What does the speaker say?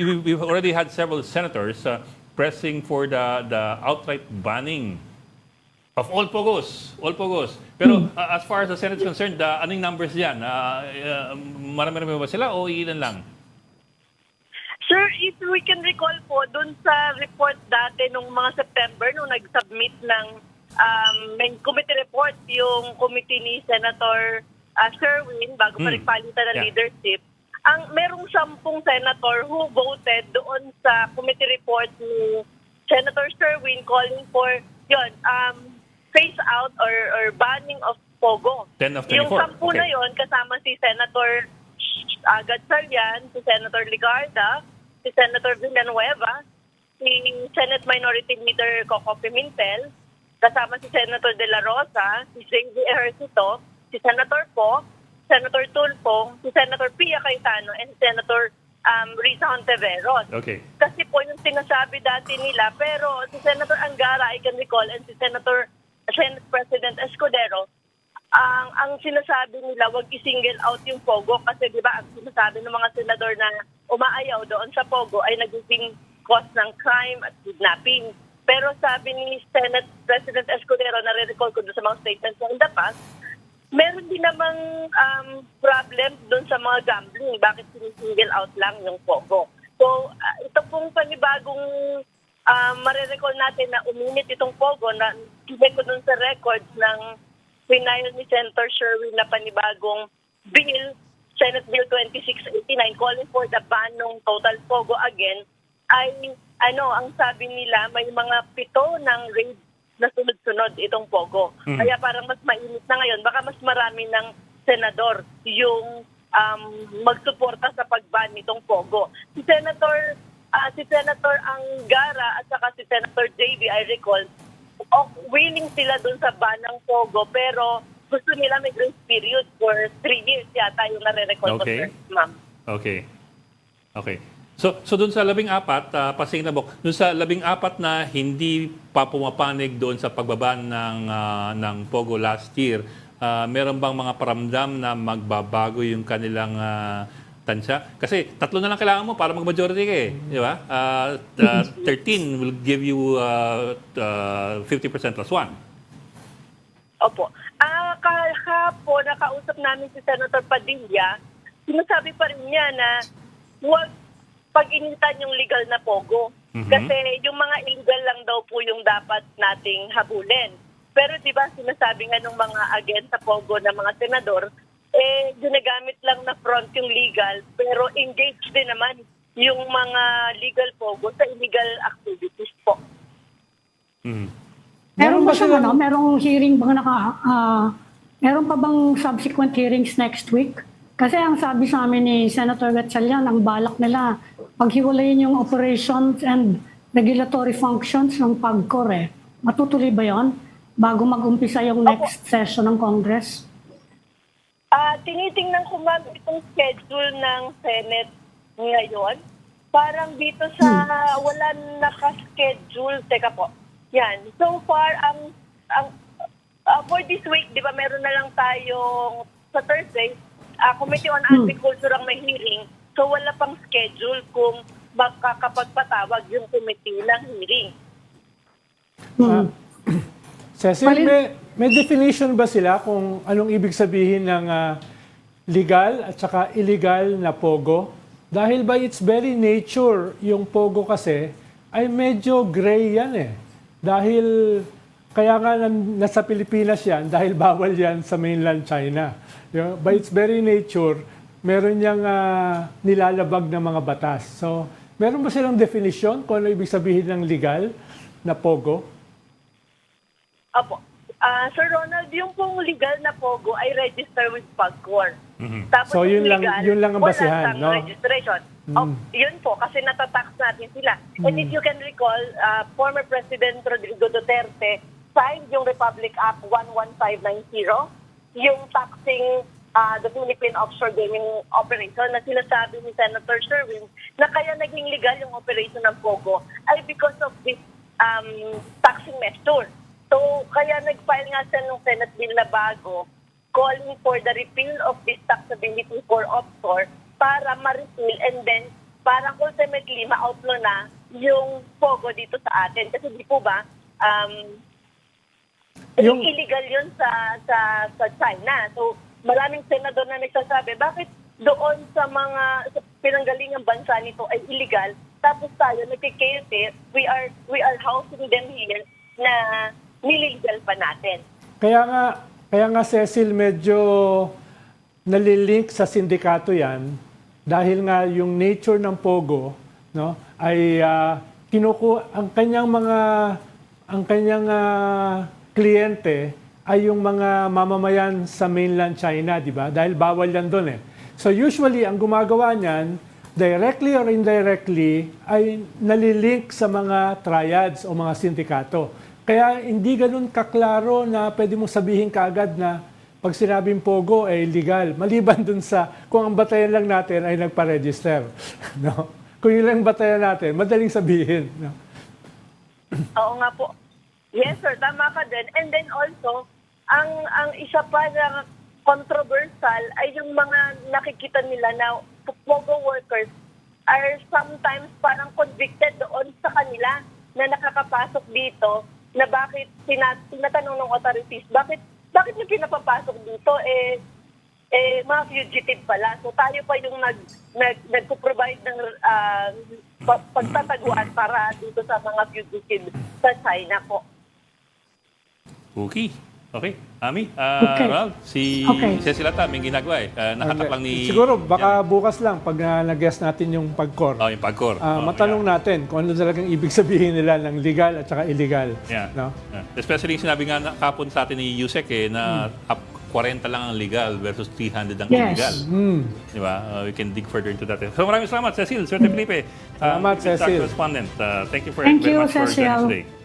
we've already had several senators pressing for the outright banning of all pogos, all pogos. Pero as far as the Senate is concerned, anong numbers diyan? Marami-rami ba sila o ilan lang? Sir, if we can recall po, dun sa report dati nung mga September, nung nag-submit ng main committee report, yung committee ni Senator Sherwin, bago pa nagpalitan ng leadership, merong 10 senator who voted doon sa committee report ni Senator Sherwin calling for yun, phase out or banning of Pogo. 10 of 24. Yung 10 na yun, kasama si Senator Gatchalian, si Senator Ligarda, si Senator Villanueva, si Senate Minority Leader Coco Pimentel, kasama si Senator De La Rosa, si J.V. Ejercito, si Senator Po, Senator Tulfo, si Senator Pia Cayetano, and Senator Risa Hontiveros. Okay. Kasi po yung sinasabi dati nila, pero si Senator Angara, I can recall, and si Senate President Escudero, ang sinasabi nila, wag i-single out yung Pogo kasi di ba ang sinasabi ng mga senador na umaayaw doon sa Pogo ay nagiging cause ng crime at kidnapping. Pero sabi ni Senate President Escudero, nare-recall ko doon sa mga statements in the past, meron din namang problem doon sa mga gambling. Bakit single out lang yung Pogo? So, ito pong panibagong marirecall natin na uminit itong Pogo na kibay ko doon sa records ng final ni Senator Sherwin na panibagong bill, Senate Bill 2689, calling for the ban ng total Pogo again, ay ang sabi nila may mga 7 ng raid na sunod-sunod itong Pogo. Kaya parang mas mainit na ngayon. Baka mas marami ng senador yung magsuporta sa pagban nitong Pogo. Si Senator Angara at saka si Senator JV, I recall, willing sila dun sa ban ng Pogo pero gusto nila may grace period for 3 years yata yung nare-recall ko, Okay. ma'am. Okay. Okay. So doon sa 14, pasing na bok, doon sa 14 na hindi pa pumapanig doon sa pagbaban ng Pogo last year, meron bang mga paramdam na magbabago yung kanilang tansya? Kasi 3 na lang kailangan mo para mag-majority ka eh. Di ba? 13 will give you 50% plus 1. Opo. Kahapon, nakausap namin si Senator Padilla, sinasabi pa rin niya na huwag pag-initan yung legal na Pogo. Kasi yung mga illegal lang daw po yung dapat nating habulin. Pero di ba sinasabi nga ng mga agent sa Pogo na mga senador, ginagamit lang na front yung legal, pero engaged din naman yung mga legal Pogo sa illegal activities po. Meron ba siyang merong hearing bang meron pa bang subsequent hearings next week? Kasi ang sabi sa amin ni Senator Gatchalian, ang balak nila, paghiwalayin yung operations and regulatory functions ng PAGCOR. Matutuloy ba yon bago mag-umpisa yung next session ng Congress? Tinitingnan ko ma'am itong schedule ng Senate ngayon. Parang dito sa wala naka-schedule. Teka po. Yan. So far, for this week, di ba meron na lang tayong sa Thursday, Committee on Agriculture ang may hearing. So wala pang schedule kung makakapagpatawag yung committee ng hearing. Cecil, may definition ba sila kung anong ibig sabihin ng legal at saka illegal na Pogo? Dahil by its very nature, yung Pogo kasi ay medyo gray yan eh. Dahil kaya nga nasa Pilipinas yan dahil bawal yan sa mainland China. By its very nature, meron niyang nilalabag na mga batas. So, meron ba silang definition kung ano ibig sabihin ng legal na Pogo? Opo. Sir Ronald, yung pong legal na Pogo ay register with PAGCOR. Tapos So, yun yung lang ang basihan, wala no? registration. Yun po, kasi natatax natin sila. And if you can recall, former President Rodrigo Duterte signed yung Republic Act 11590, yung taxing the Philippine Offshore Gaming Operation na sinasabi ni Senator Sherwin na kaya naging legal yung operation ng Pogo ay because of this taxing measure. So, kaya nag-file nga siya ng Senate bill na bago calling for the repeal of this taxability for offshore para ma-repeal and then parang ultimately ma-outlaw na yung pogo dito sa atin. Kasi di po ba, illegal yun sa China. So, maraming senador na nagsasabi, bakit doon sa mga pinanggalingang bansa nito ay illegal, tapos tayo nagkikete, we are housing them here na nililegal pa natin. Kaya nga Cecil, medyo nalilink sa sindikato yan dahil nga yung nature ng Pogo, no, ay ang kanyang kliyente ay yung mga mamamayan sa mainland China, di ba? Dahil bawal yan doon eh. So usually, ang gumagawa niyan, directly or indirectly, ay nalilink sa mga triads o mga sindikato. Kaya hindi ganun kaklaro na pwede mong sabihin kaagad na pag sinabing Pogo ay illegal. Maliban dun sa kung ang batayan lang natin ay nagpa-register. No? Kung yun lang batayan natin, madaling sabihin. No? Oo nga po. Yes, sir. Tama ka din. And then also, ang isa pa na controversial ay yung mga nakikita nila na Pogo workers are sometimes parang convicted doon sa kanila na nakakapasok dito na bakit tinatanong ng authorities, bakit nyo pinapapasok dito? Mga fugitive pala. So tayo pa yung nagpo-provide ng pagtataguan para dito sa mga fugitive sa China po. Okay. Okay. Ami, Okay. Ronald, si Okay. Cecil ata, may ginagawa eh. Nakatak lang ni... Siguro, baka bukas lang pag nag-guess natin yung pag-core. Oh, yung pagkor. Matanong natin kung ano talagang ibig sabihin nila ng legal at saka illegal. Yeah. No? Yeah. Especially yung sinabi nga kapon sa atin ni Yusek na 40 lang ang legal versus 300 ang Yes. illegal. Di ba? We can dig further into that. So maraming salamat, Cecil. Sir Felipe. Salamat, Business Cecil. Correspondent. Thank you Thank very you, much for joining us Cecil. today.